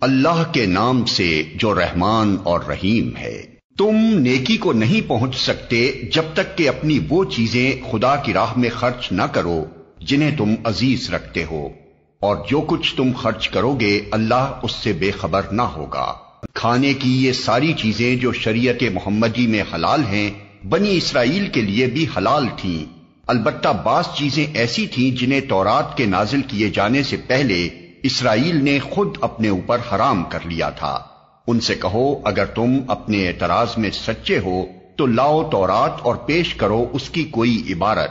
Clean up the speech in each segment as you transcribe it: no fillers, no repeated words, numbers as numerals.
اللہ کے نام سے جو رحمان اور رحیم ہے۔ تم نیکی کو نہیں پہنچ سکتے جب تک کہ اپنی وہ چیزیں خدا کی راہ میں خرچ نہ کرو جنہیں تم عزیز رکھتے ہو، اور جو کچھ تم خرچ کرو گے اللہ اس سے بے خبر نہ ہوگا۔ کھانے کی یہ ساری چیزیں جو شریعت محمدی میں حلال ہیں بنی اسرائیل کے لیے بھی حلال تھیں، البتہ بعض چیزیں ایسی تھیں جنہیں تورات کے نازل کیے جانے سے پہلے اسرائیل نے خود اپنے اوپر حرام کر لیا تھا۔ ان سے کہو اگر تم اپنے اعتراض میں سچے ہو تو لاؤ تورات اور پیش کرو اس کی کوئی عبارت۔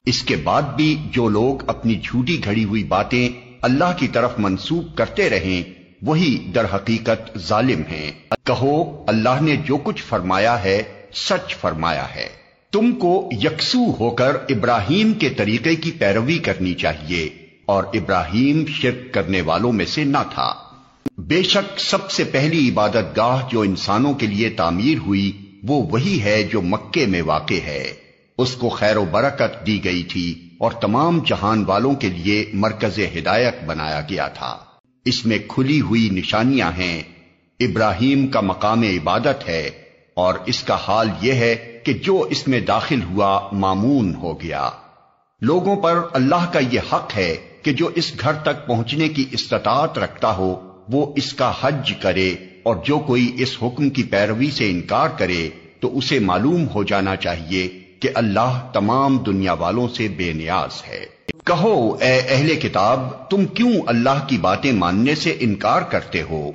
اس کے بعد بھی جو لوگ اپنی جھوٹی گھڑی ہوئی باتیں اللہ کی طرف منسوب کرتے رہیں وہی در حقیقت ظالم ہیں۔ کہو اللہ نے جو کچھ فرمایا ہے سچ فرمایا ہے۔ تم کو یکسو ہو کر ابراہیم کے طریقے کی پیروی کرنی چاہیے، اور ابراہیم شرک کرنے والوں میں سے نہ تھا۔ بے شک سب سے پہلی عبادت گاہ جو انسانوں کے لیے تعمیر ہوئی وہ وہی ہے جو مکے میں واقع ہے۔ اس کو خیر و برکت دی گئی تھی اور تمام جہان والوں کے لیے مرکز ہدایت بنایا گیا تھا۔ اس میں کھلی ہوئی نشانیاں ہیں، ابراہیم کا مقام عبادت ہے، اور اس کا حال یہ ہے کہ جو اس میں داخل ہوا مامون ہو گیا۔ لوگوں پر اللہ کا یہ حق ہے کہ جو اس گھر تک پہنچنے کی استطاعت رکھتا ہو وہ اس کا حج کرے، اور جو کوئی اس حکم کی پیروی سے انکار کرے تو اسے معلوم ہو جانا چاہیے کہ اللہ تمام دنیا والوں سے بے نیاز ہے۔ کہو اے اہل کتاب تم کیوں اللہ کی باتیں ماننے سے انکار کرتے ہو؟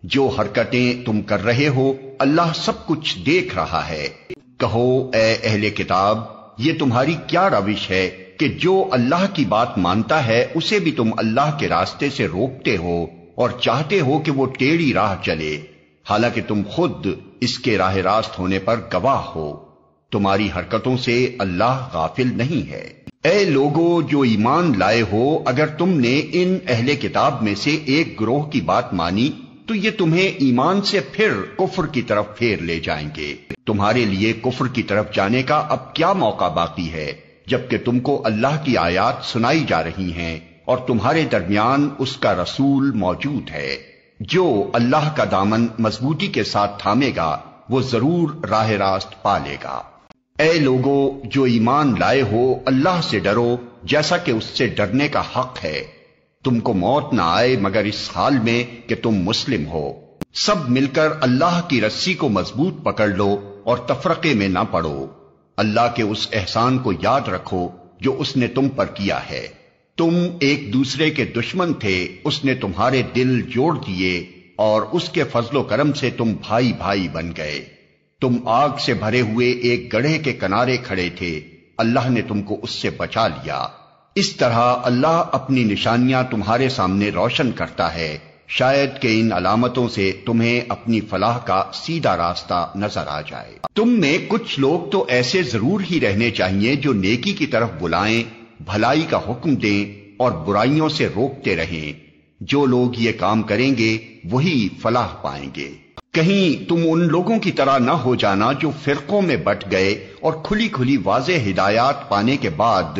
جو حرکتیں تم کر رہے ہو اللہ سب کچھ دیکھ رہا ہے۔ کہو اے اہل کتاب یہ تمہاری کیا روش ہے کہ جو اللہ کی بات مانتا ہے اسے بھی تم اللہ کے راستے سے روکتے ہو اور چاہتے ہو کہ وہ ٹیڑھی راہ چلے، حالانکہ تم خود اس کے راہ راست ہونے پر گواہ ہو۔ تمہاری حرکتوں سے اللہ غافل نہیں ہے۔ اے لوگو جو ایمان لائے ہو، اگر تم نے ان اہل کتاب میں سے ایک گروہ کی بات مانی تو یہ تمہیں ایمان سے پھر کفر کی طرف پھیر لے جائیں گے۔ تمہارے لیے کفر کی طرف جانے کا اب کیا موقع باقی ہے جبکہ تم کو اللہ کی آیات سنائی جا رہی ہیں اور تمہارے درمیان اس کا رسول موجود ہے۔ جو اللہ کا دامن مضبوطی کے ساتھ تھامے گا وہ ضرور راہ راست پا لے گا۔ اے لوگو جو ایمان لائے ہو اللہ سے ڈرو جیسا کہ اس سے ڈرنے کا حق ہے۔ تم کو موت نہ آئے مگر اس حال میں کہ تم مسلم ہو۔ سب مل کر اللہ کی رسی کو مضبوط پکڑ لو اور تفرقے میں نہ پڑو۔ اللہ کے اس احسان کو یاد رکھو جو اس نے تم پر کیا ہے۔ تم ایک دوسرے کے دشمن تھے، اس نے تمہارے دل جوڑ دیے اور اس کے فضل و کرم سے تم بھائی بھائی بن گئے۔ تم آگ سے بھرے ہوئے ایک گڑھے کے کنارے کھڑے تھے، اللہ نے تم کو اس سے بچا لیا۔ اس طرح اللہ اپنی نشانیاں تمہارے سامنے روشن کرتا ہے، شاید کہ ان علامتوں سے تمہیں اپنی فلاح کا سیدھا راستہ نظر آ جائے۔ تم میں کچھ لوگ تو ایسے ضرور ہی رہنے چاہیے جو نیکی کی طرف بلائیں، بھلائی کا حکم دیں اور برائیوں سے روکتے رہیں۔ جو لوگ یہ کام کریں گے وہی فلاح پائیں گے۔ کہیں تم ان لوگوں کی طرح نہ ہو جانا جو فرقوں میں بٹ گئے اور کھلی کھلی واضح ہدایات پانے کے بعد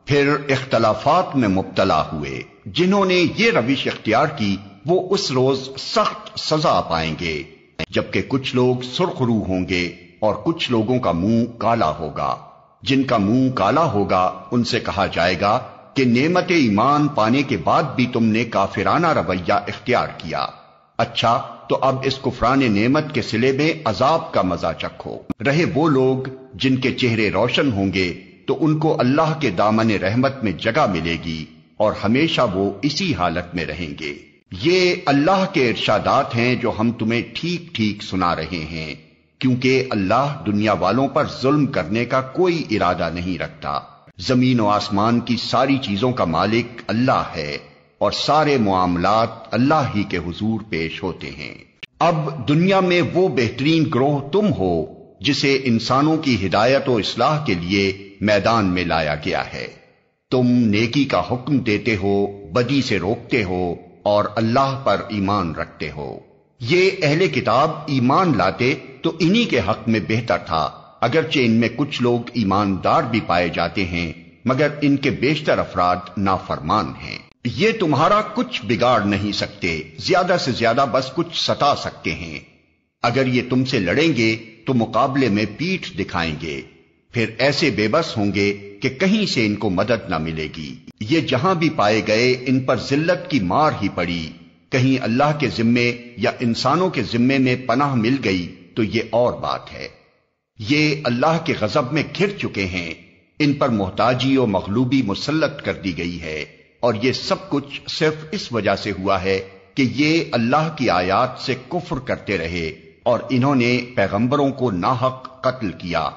پھر اختلافات میں مبتلا ہوئے۔ جنہوں نے یہ روش اختیار کی وہ اس روز سخت سزا پائیں گے، جبکہ کچھ لوگ سرخ رو ہوں گے اور کچھ لوگوں کا منہ کالا ہوگا۔ جن کا منہ کالا ہوگا ان سے کہا جائے گا کہ نعمت ایمان پانے کے بعد بھی تم نے کافرانہ رویہ اختیار کیا۔ اچھا تو اب اس کفران نعمت کے صلے میں عذاب کا مزہ چکھو۔ رہے وہ لوگ جن کے چہرے روشن ہوں گے تو ان کو اللہ کے دامن رحمت میں جگہ ملے گی اور ہمیشہ وہ اسی حالت میں رہیں گے۔ یہ اللہ کے ارشادات ہیں جو ہم تمہیں ٹھیک ٹھیک سنا رہے ہیں، کیونکہ اللہ دنیا والوں پر ظلم کرنے کا کوئی ارادہ نہیں رکھتا۔ زمین و آسمان کی ساری چیزوں کا مالک اللہ ہے اور سارے معاملات اللہ ہی کے حضور پیش ہوتے ہیں۔ اب دنیا میں وہ بہترین گروہ تم ہو جسے انسانوں کی ہدایت و اصلاح کے لیے میدان میں لایا گیا ہے۔ تم نیکی کا حکم دیتے ہو، بدی سے روکتے ہو اور اللہ پر ایمان رکھتے ہو۔ یہ اہل کتاب ایمان لاتے تو انہی کے حق میں بہتر تھا، اگرچہ ان میں کچھ لوگ ایماندار بھی پائے جاتے ہیں مگر ان کے بیشتر افراد نافرمان ہیں۔ یہ تمہارا کچھ بگاڑ نہیں سکتے، زیادہ سے زیادہ بس کچھ ستا سکتے ہیں۔ اگر یہ تم سے لڑیں گے تو مقابلے میں پیٹھ دکھائیں گے، پھر ایسے بے بس ہوں گے کہ کہیں سے ان کو مدد نہ ملے گی۔ یہ جہاں بھی پائے گئے ان پر ذلت کی مار ہی پڑی، کہیں اللہ کے ذمے یا انسانوں کے ذمے میں پناہ مل گئی تو یہ اور بات ہے۔ یہ اللہ کے غضب میں گھر چکے ہیں، ان پر محتاجی و مغلوبی مسلط کر دی گئی ہے، اور یہ سب کچھ صرف اس وجہ سے ہوا ہے کہ یہ اللہ کی آیات سے کفر کرتے رہے اور انہوں نے پیغمبروں کو ناحق قتل کیا۔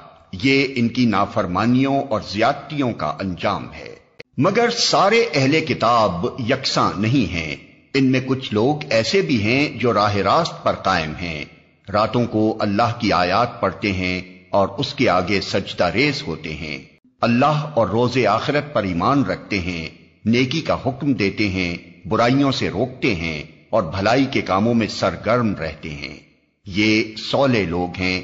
یہ ان کی نافرمانیوں اور زیادتیوں کا انجام ہے۔ مگر سارے اہل کتاب یکساں نہیں ہیں، ان میں کچھ لوگ ایسے بھی ہیں جو راہ راست پر قائم ہیں، راتوں کو اللہ کی آیات پڑھتے ہیں اور اس کے آگے سجدہ ریز ہوتے ہیں، اللہ اور روز آخرت پر ایمان رکھتے ہیں، نیکی کا حکم دیتے ہیں، برائیوں سے روکتے ہیں اور بھلائی کے کاموں میں سرگرم رہتے ہیں۔ یہ صالح لوگ ہیں،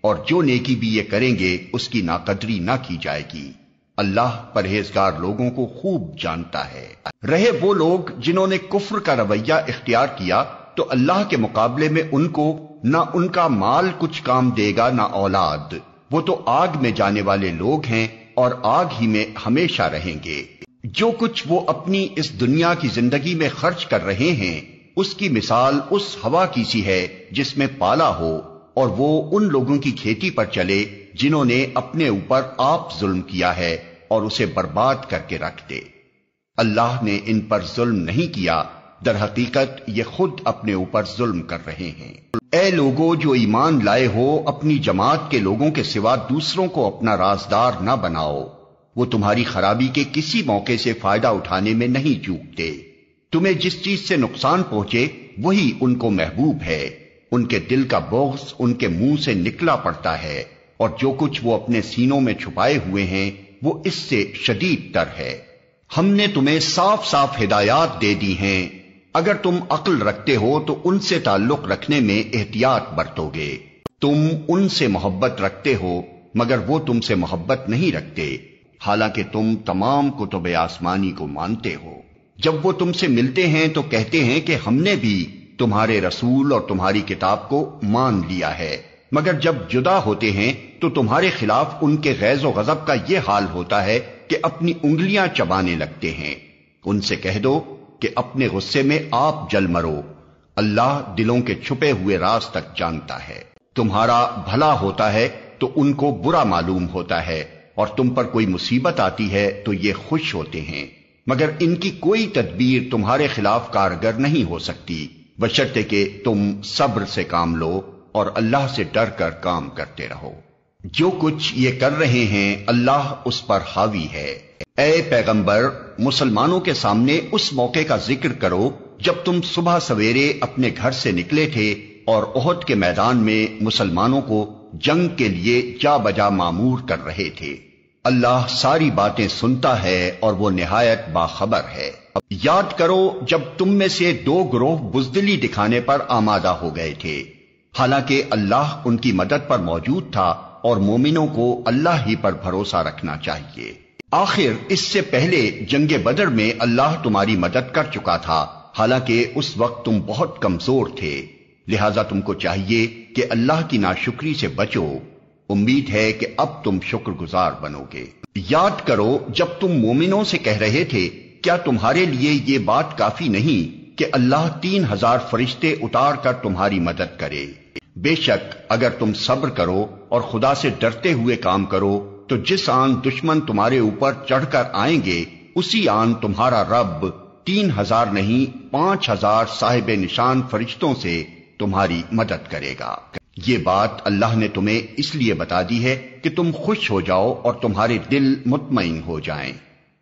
اور جو نیکی بھی یہ کریں گے اس کی ناقدری نہ کی جائے گی۔ اللہ پرہیزگار لوگوں کو خوب جانتا ہے۔ رہے وہ لوگ جنہوں نے کفر کا رویہ اختیار کیا تو اللہ کے مقابلے میں ان کو نہ ان کا مال کچھ کام دے گا نہ اولاد، وہ تو آگ میں جانے والے لوگ ہیں اور آگ ہی میں ہمیشہ رہیں گے۔ جو کچھ وہ اپنی اس دنیا کی زندگی میں خرچ کر رہے ہیں اس کی مثال اس ہوا کی سی ہے جس میں پالا ہو، اور وہ ان لوگوں کی کھیتی پر چلے جنہوں نے اپنے اوپر آپ ظلم کیا ہے اور اسے برباد کر کے رکھ دے۔ اللہ نے ان پر ظلم نہیں کیا، در حقیقت یہ خود اپنے اوپر ظلم کر رہے ہیں۔ اے لوگو جو ایمان لائے ہو، اپنی جماعت کے لوگوں کے سوا دوسروں کو اپنا رازدار نہ بناؤ، وہ تمہاری خرابی کے کسی موقع سے فائدہ اٹھانے میں نہیں چوکتے۔ تمہیں جس چیز سے نقصان پہنچے وہی ان کو محبوب ہے، ان کے دل کا بغض ان کے منہ سے نکلا پڑتا ہے، اور جو کچھ وہ اپنے سینوں میں چھپائے ہوئے ہیں وہ اس سے شدید تر ہے۔ ہم نے تمہیں صاف صاف ہدایات دے دی ہیں، اگر تم عقل رکھتے ہو تو ان سے تعلق رکھنے میں احتیاط برتو گے۔ تم ان سے محبت رکھتے ہو مگر وہ تم سے محبت نہیں رکھتے، حالانکہ تم تمام کتب آسمانی کو مانتے ہو۔ جب وہ تم سے ملتے ہیں تو کہتے ہیں کہ ہم نے بھی تمہارے رسول اور تمہاری کتاب کو مان لیا ہے، مگر جب جدا ہوتے ہیں تو تمہارے خلاف ان کے غیظ و غضب کا یہ حال ہوتا ہے کہ اپنی انگلیاں چبانے لگتے ہیں۔ ان سے کہہ دو کہ اپنے غصے میں آپ جل مرو، اللہ دلوں کے چھپے ہوئے راز تک جانتا ہے۔ تمہارا بھلا ہوتا ہے تو ان کو برا معلوم ہوتا ہے، اور تم پر کوئی مصیبت آتی ہے تو یہ خوش ہوتے ہیں، مگر ان کی کوئی تدبیر تمہارے خلاف کارگر نہیں ہو سکتی، بشرطے کہ تم صبر سے کام لو اور اللہ سے ڈر کر کام کرتے رہو۔ جو کچھ یہ کر رہے ہیں اللہ اس پر حاوی ہے۔ اے پیغمبر، مسلمانوں کے سامنے اس موقع کا ذکر کرو جب تم صبح سویرے اپنے گھر سے نکلے تھے اور احد کے میدان میں مسلمانوں کو جنگ کے لیے جا بجا مامور کر رہے تھے۔ اللہ ساری باتیں سنتا ہے اور وہ نہایت باخبر ہے۔ یاد کرو جب تم میں سے دو گروہ بزدلی دکھانے پر آمادہ ہو گئے تھے، حالانکہ اللہ ان کی مدد پر موجود تھا، اور مومنوں کو اللہ ہی پر بھروسہ رکھنا چاہیے۔ آخر اس سے پہلے جنگ بدر میں اللہ تمہاری مدد کر چکا تھا، حالانکہ اس وقت تم بہت کمزور تھے، لہذا تم کو چاہیے کہ اللہ کی ناشکری سے بچو۔ امید ہے کہ اب تم شکر گزار بنو گے۔ یاد کرو جب تم مومنوں سے کہہ رہے تھے کیا تمہارے لیے یہ بات کافی نہیں کہ اللہ 3000 فرشتے اتار کر تمہاری مدد کرے؟ بے شک اگر تم صبر کرو اور خدا سے ڈرتے ہوئے کام کرو تو جس آن دشمن تمہارے اوپر چڑھ کر آئیں گے اسی آن تمہارا رب 3000 نہیں 5000 صاحب نشان فرشتوں سے تمہاری مدد کرے گا۔ یہ بات اللہ نے تمہیں اس لیے بتا دی ہے کہ تم خوش ہو جاؤ اور تمہارے دل مطمئن ہو جائیں۔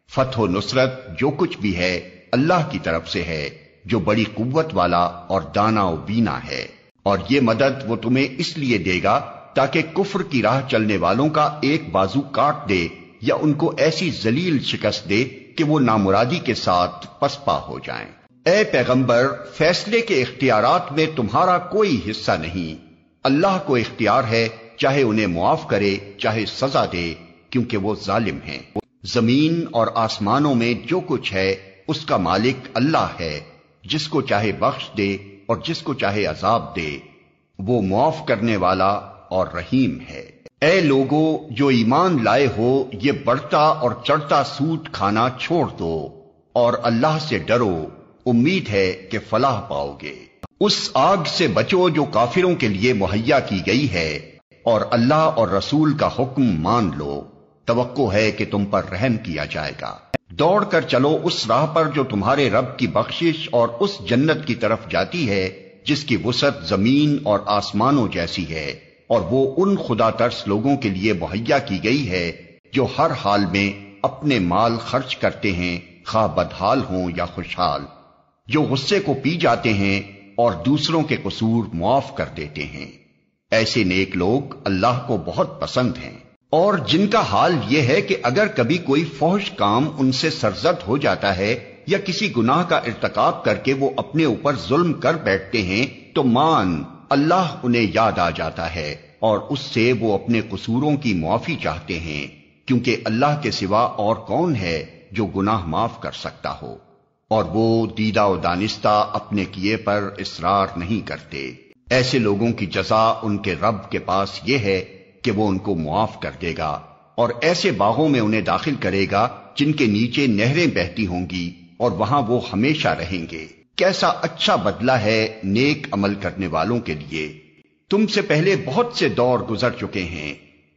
فتح و نصرت جو کچھ بھی ہے اللہ کی طرف سے ہے، جو بڑی قوت والا اور دانا و بینا ہے، اور یہ مدد وہ تمہیں اس لیے دے گا تاکہ کفر کی راہ چلنے والوں کا ایک بازو کاٹ دے یا ان کو ایسی ذلیل شکست دے کہ وہ نامرادی کے ساتھ پسپا ہو جائیں۔ اے پیغمبر، فیصلے کے اختیارات میں تمہارا کوئی حصہ نہیں، اللہ کو اختیار ہے، چاہے انہیں معاف کرے چاہے سزا دے، کیونکہ وہ ظالم ہیں۔ زمین اور آسمانوں میں جو کچھ ہے اس کا مالک اللہ ہے، جس کو چاہے بخش دے اور جس کو چاہے عذاب دے، وہ معاف کرنے والا اور رحیم ہے۔ اے لوگو جو ایمان لائے ہو، یہ بڑھتا اور چڑھتا سود کھانا چھوڑ دو اور اللہ سے ڈرو، امید ہے کہ فلاح پاؤ گے۔ اس آگ سے بچو جو کافروں کے لیے مہیا کی گئی ہے، اور اللہ اور رسول کا حکم مان لو، توقع ہے کہ تم پر رحم کیا جائے گا۔ دوڑ کر چلو اس راہ پر جو تمہارے رب کی بخشش اور اس جنت کی طرف جاتی ہے جس کی وسعت زمین اور آسمانوں جیسی ہے، اور وہ ان خدا ترس لوگوں کے لیے مہیا کی گئی ہے جو ہر حال میں اپنے مال خرچ کرتے ہیں، خواہ بدحال ہوں یا خوشحال، جو غصے کو پی جاتے ہیں اور دوسروں کے قصور معاف کر دیتے ہیں۔ ایسے نیک لوگ اللہ کو بہت پسند ہیں۔ اور جن کا حال یہ ہے کہ اگر کبھی کوئی فحش کام ان سے سرزد ہو جاتا ہے یا کسی گناہ کا ارتکاب کر کے وہ اپنے اوپر ظلم کر بیٹھتے ہیں تو اللہ انہیں یاد آ جاتا ہے اور اس سے وہ اپنے قصوروں کی معافی چاہتے ہیں، کیونکہ اللہ کے سوا اور کون ہے جو گناہ معاف کر سکتا ہو، اور وہ دیدہ و دانستہ اپنے کیے پر اصرار نہیں کرتے۔ ایسے لوگوں کی جزا ان کے رب کے پاس یہ ہے کہ وہ ان کو معاف کر دے گا، اور ایسے باغوں میں انہیں داخل کرے گا جن کے نیچے نہریں بہتی ہوں گی، اور وہاں وہ ہمیشہ رہیں گے۔ کیسا اچھا بدلہ ہے نیک عمل کرنے والوں کے لیے۔ تم سے پہلے بہت سے دور گزر چکے ہیں،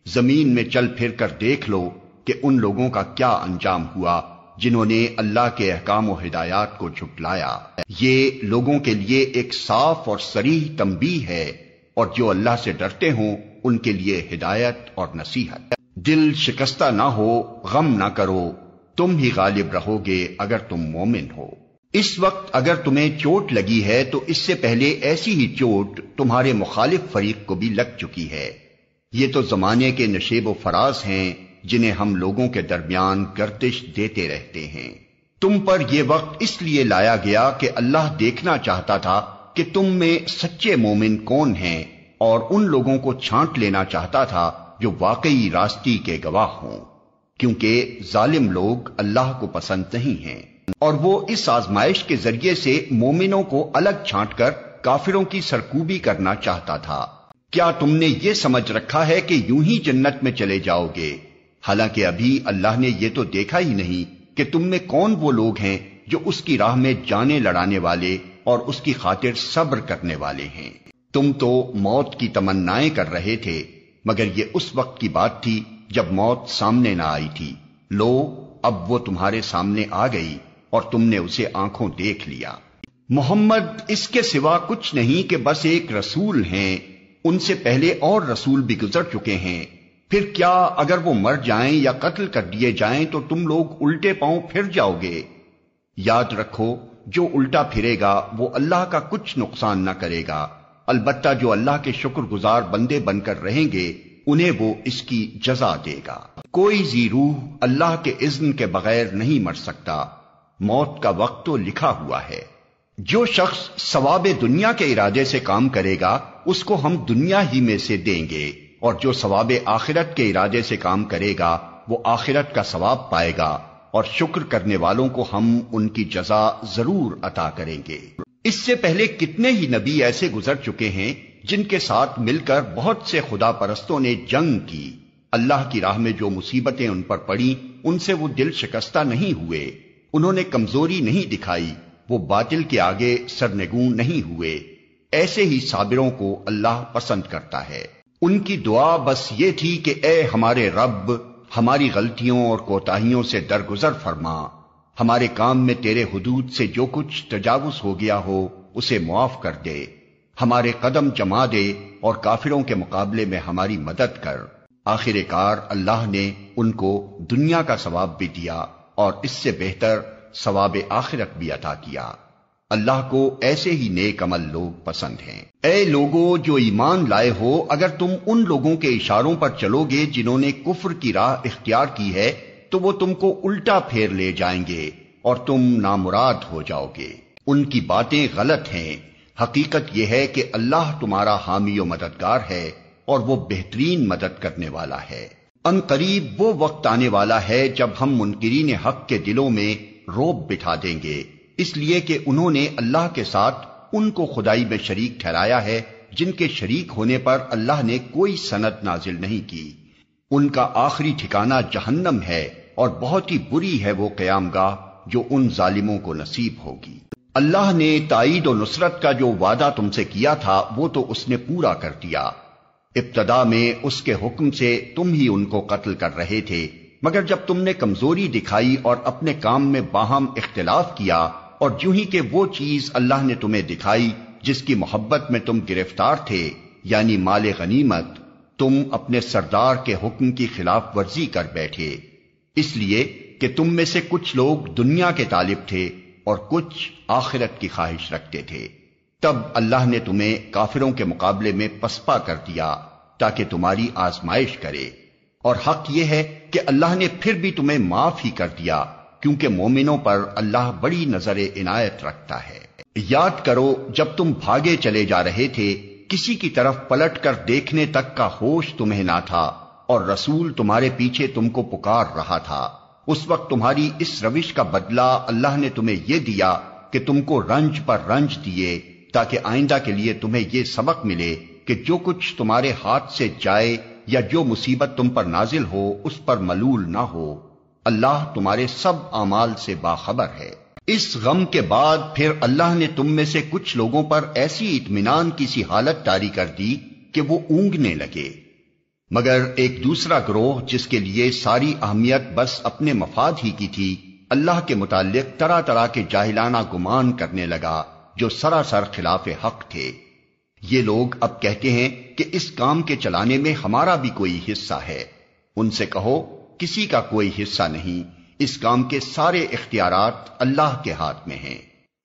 زمین میں چل پھر کر دیکھ لو کہ ان لوگوں کا کیا انجام ہوا جنہوں نے اللہ کے احکام و ہدایات کو جھٹلایا۔ یہ لوگوں کے لیے ایک صاف اور صریح تنبیہ ہے، اور جو اللہ سے ڈرتے ہوں ان کے لیے ہدایت اور نصیحت۔ دل شکستہ نہ ہو، غم نہ کرو، تم ہی غالب رہو گے اگر تم مومن ہو۔ اس وقت اگر تمہیں چوٹ لگی ہے تو اس سے پہلے ایسی ہی چوٹ تمہارے مخالف فریق کو بھی لگ چکی ہے۔ یہ تو زمانے کے نشیب و فراز ہیں جنہیں ہم لوگوں کے درمیان گردش دیتے رہتے ہیں۔ تم پر یہ وقت اس لیے لایا گیا کہ اللہ دیکھنا چاہتا تھا کہ تم میں سچے مومن کون ہیں، اور ان لوگوں کو چھانٹ لینا چاہتا تھا جو واقعی راستی کے گواہ ہوں، کیونکہ ظالم لوگ اللہ کو پسند نہیں ہیں، اور وہ اس آزمائش کے ذریعے سے مومنوں کو الگ چھانٹ کر کافروں کی سرکوبی کرنا چاہتا تھا۔ کیا تم نے یہ سمجھ رکھا ہے کہ یوں ہی جنت میں چلے جاؤ گے، حالانکہ ابھی اللہ نے یہ تو دیکھا ہی نہیں کہ تم میں کون وہ لوگ ہیں جو اس کی راہ میں جانیں لڑانے والے اور اس کی خاطر صبر کرنے والے ہیں۔ تم تو موت کی تمنائیں کر رہے تھے، مگر یہ اس وقت کی بات تھی جب موت سامنے نہ آئی تھی۔ لو اب وہ تمہارے سامنے آ گئی اور تم نے اسے آنکھوں دیکھ لیا۔ محمد اس کے سوا کچھ نہیں کہ بس ایک رسول ہیں، ان سے پہلے اور رسول بھی گزر چکے ہیں۔ پھر کیا اگر وہ مر جائیں یا قتل کر دیے جائیں تو تم لوگ الٹے پاؤں پھر جاؤ گے؟ یاد رکھو جو الٹا پھرے گا وہ اللہ کا کچھ نقصان نہ کرے گا، البتہ جو اللہ کے شکر گزار بندے بن کر رہیں گے انہیں وہ اس کی جزا دے گا۔ کوئی ذی روح اللہ کے اذن کے بغیر نہیں مر سکتا، موت کا وقت تو لکھا ہوا ہے۔ جو شخص ثواب دنیا کے ارادے سے کام کرے گا اس کو ہم دنیا ہی میں سے دیں گے، اور جو ثواب آخرت کے ارادے سے کام کرے گا وہ آخرت کا ثواب پائے گا، اور شکر کرنے والوں کو ہم ان کی جزا ضرور عطا کریں گے۔ اس سے پہلے کتنے ہی نبی ایسے گزر چکے ہیں جن کے ساتھ مل کر بہت سے خدا پرستوں نے جنگ کی، اللہ کی راہ میں جو مصیبتیں ان پر پڑیں ان سے وہ دل شکستہ نہیں ہوئے، انہوں نے کمزوری نہیں دکھائی، وہ باطل کے آگے سرنگوں نہیں ہوئے۔ ایسے ہی صابروں کو اللہ پسند کرتا ہے۔ ان کی دعا بس یہ تھی کہ اے ہمارے رب، ہماری غلطیوں اور کوتاہیوں سے درگزر فرما، ہمارے کام میں تیرے حدود سے جو کچھ تجاوز ہو گیا ہو اسے معاف کر دے، ہمارے قدم جما دے اور کافروں کے مقابلے میں ہماری مدد کر۔ آخر کار اللہ نے ان کو دنیا کا ثواب بھی دیا اور اس سے بہتر ثواب آخرت بھی عطا کیا۔ اللہ کو ایسے ہی نیک عمل لوگ پسند ہیں۔ اے لوگو جو ایمان لائے ہو، اگر تم ان لوگوں کے اشاروں پر چلو گے جنہوں نے کفر کی راہ اختیار کی ہے تو وہ تم کو الٹا پھیر لے جائیں گے اور تم نامراد ہو جاؤ گے۔ ان کی باتیں غلط ہیں، حقیقت یہ ہے کہ اللہ تمہارا حامی و مددگار ہے اور وہ بہترین مدد کرنے والا ہے۔ ان قریب وہ وقت آنے والا ہے جب ہم منکرین حق کے دلوں میں روب بٹھا دیں گے، اس لیے کہ انہوں نے اللہ کے ساتھ ان کو خدائی میں شریک ٹھہرایا ہے جن کے شریک ہونے پر اللہ نے کوئی سند نازل نہیں کی۔ ان کا آخری ٹھکانہ جہنم ہے اور بہت ہی بری ہے وہ قیام گاہ جو ان ظالموں کو نصیب ہوگی۔ اللہ نے تائید و نصرت کا جو وعدہ تم سے کیا تھا وہ تو اس نے پورا کر دیا۔ ابتدا میں اس کے حکم سے تم ہی ان کو قتل کر رہے تھے، مگر جب تم نے کمزوری دکھائی اور اپنے کام میں باہم اختلاف کیا، اور جو ہی کہ وہ چیز اللہ نے تمہیں دکھائی جس کی محبت میں تم گرفتار تھے، یعنی مال غنیمت، تم اپنے سردار کے حکم کی خلاف ورزی کر بیٹھے، اس لیے کہ تم میں سے کچھ لوگ دنیا کے طالب تھے اور کچھ آخرت کی خواہش رکھتے تھے۔ تب اللہ نے تمہیں کافروں کے مقابلے میں پسپا کر دیا تاکہ تمہاری آزمائش کرے، اور حق یہ ہے کہ اللہ نے پھر بھی تمہیں معاف ہی کر دیا، کیونکہ مومنوں پر اللہ بڑی نظر عنایت رکھتا ہے۔ یاد کرو جب تم بھاگے چلے جا رہے تھے، کسی کی طرف پلٹ کر دیکھنے تک کا ہوش تمہیں نہ تھا، اور رسول تمہارے پیچھے تم کو پکار رہا تھا۔ اس وقت تمہاری اس روش کا بدلہ اللہ نے تمہیں یہ دیا کہ تم کو رنج پر رنج دیے، تاکہ آئندہ کے لیے تمہیں یہ سبق ملے کہ جو کچھ تمہارے ہاتھ سے جائے یا جو مصیبت تم پر نازل ہو اس پر ملول نہ ہو۔ اللہ تمہارے سب اعمال سے باخبر ہے۔ اس غم کے بعد پھر اللہ نے تم میں سے کچھ لوگوں پر ایسی اطمینان کی سی حالت طاری کر دی کہ وہ اونگنے لگے، مگر ایک دوسرا گروہ جس کے لیے ساری اہمیت بس اپنے مفاد ہی کی تھی، اللہ کے متعلق طرح طرح کے جاہلانہ گمان کرنے لگا جو سراسر خلاف حق تھے۔ یہ لوگ اب کہتے ہیں کہ اس کام کے چلانے میں ہمارا بھی کوئی حصہ ہے۔ ان سے کہو کسی کا کوئی حصہ نہیں، اس کام کے سارے اختیارات اللہ کے ہاتھ میں ہیں۔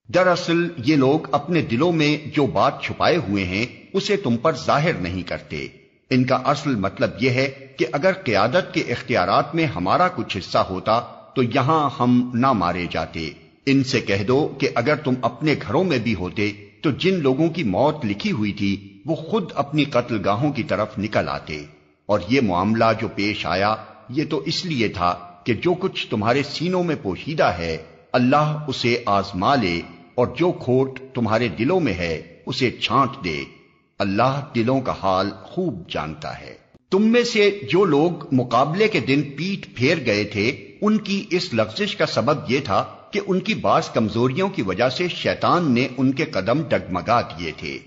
دراصل یہ لوگ اپنے دلوں میں جو بات چھپائے ہوئے ہیں اسے تم پر ظاہر نہیں کرتے۔ ان کا اصل مطلب یہ ہے کہ اگر قیادت کے اختیارات میں ہمارا کچھ حصہ ہوتا تو یہاں ہم نہ مارے جاتے۔ ان سے کہہ دو کہ اگر تم اپنے گھروں میں بھی ہوتے تو جن لوگوں کی موت لکھی ہوئی تھی وہ خود اپنی قتل گاہوں کی طرف نکل آتے، اور یہ معاملہ جو پیش آیا یہ تو اس لیے تھا کہ جو کچھ تمہارے سینوں میں پوشیدہ ہے اللہ اسے آزما لے، اور جو کھوٹ تمہارے دلوں میں ہے اسے چھانٹ دے۔ اللہ دلوں کا حال خوب جانتا ہے۔ تم میں سے جو لوگ مقابلے کے دن پیٹھ پھیر گئے تھے ان کی اس لغزش کا سبب یہ تھا کہ ان کی بعض کمزوریوں کی وجہ سے شیطان نے ان کے قدم ڈگمگا دیے تھے۔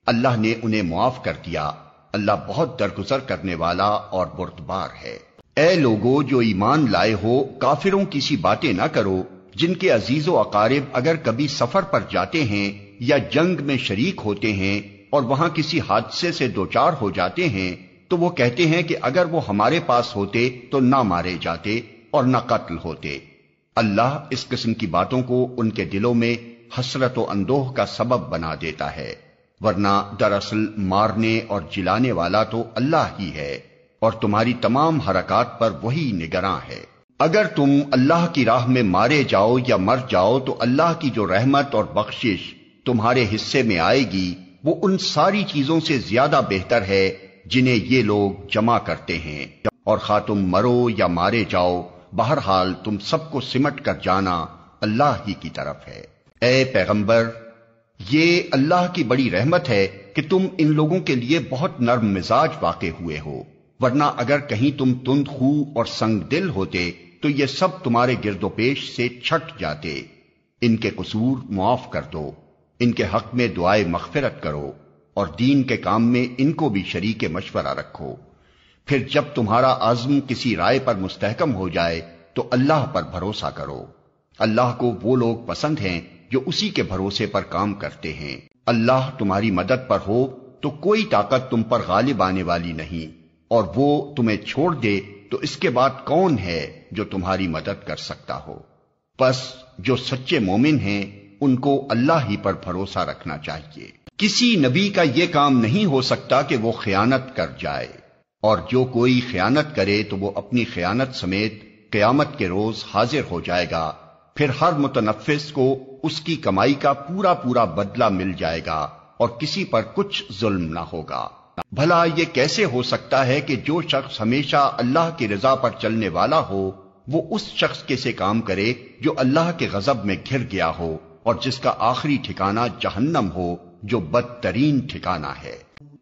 اللہ نے انہیں معاف کر دیا۔ اللہ بہت درگزر کرنے والا اور بردبار ہے۔ اے لوگو جو ایمان لائے ہو، کافروں کی سی باتیں نہ کرو جن کے عزیز و اقارب اگر کبھی سفر پر جاتے ہیں یا جنگ میں شریک ہوتے ہیں اور وہاں کسی حادثے سے دوچار ہو جاتے ہیں تو وہ کہتے ہیں کہ اگر وہ ہمارے پاس ہوتے تو نہ مارے جاتے اور نہ قتل ہوتے۔ اللہ اس قسم کی باتوں کو ان کے دلوں میں حسرت و اندوہ کا سبب بنا دیتا ہے، ورنہ دراصل مارنے اور جلانے والا تو اللہ ہی ہے، اور تمہاری تمام حرکات پر وہی نگراں ہے۔ اگر تم اللہ کی راہ میں مارے جاؤ یا مر جاؤ تو اللہ کی جو رحمت اور بخشش تمہارے حصے میں آئے گی وہ ان ساری چیزوں سے زیادہ بہتر ہے جنہیں یہ لوگ جمع کرتے ہیں، اور خواہ تم مرو یا مارے جاؤ بہرحال تم سب کو سمٹ کر جانا اللہ ہی کی طرف ہے۔ اے پیغمبر، یہ اللہ کی بڑی رحمت ہے کہ تم ان لوگوں کے لیے بہت نرم مزاج واقع ہوئے ہو، ورنہ اگر کہیں تم تند خو اور سنگ دل ہوتے تو یہ سب تمہارے گرد و پیش سے چھٹ جاتے۔ ان کے قصور معاف کر دو، ان کے حق میں دعائے مغفرت کرو، اور دین کے کام میں ان کو بھی شریک مشورہ رکھو۔ پھر جب تمہارا عزم کسی رائے پر مستحکم ہو جائے تو اللہ پر بھروسہ کرو۔ اللہ کو وہ لوگ پسند ہیں جو اسی کے بھروسے پر کام کرتے ہیں۔ اللہ تمہاری مدد پر ہو تو کوئی طاقت تم پر غالب آنے والی نہیں، اور وہ تمہیں چھوڑ دے تو اس کے بعد کون ہے جو تمہاری مدد کر سکتا ہو؟ پس جو سچے مومن ہیں ان کو اللہ ہی پر بھروسہ رکھنا چاہیے۔ کسی نبی کا یہ کام نہیں ہو سکتا کہ وہ خیانت کر جائے، اور جو کوئی خیانت کرے تو وہ اپنی خیانت سمیت قیامت کے روز حاضر ہو جائے گا۔ پھر ہر متنفس کو اس کی کمائی کا پورا پورا بدلہ مل جائے گا، اور کسی پر کچھ ظلم نہ ہوگا۔ بھلا یہ کیسے ہو سکتا ہے کہ جو شخص ہمیشہ اللہ کی رضا پر چلنے والا ہو وہ اس شخص کے سے کام کرے جو اللہ کے غضب میں گھر گیا ہو اور جس کا آخری ٹھکانہ جہنم ہو جو بدترین ٹھکانہ ہے۔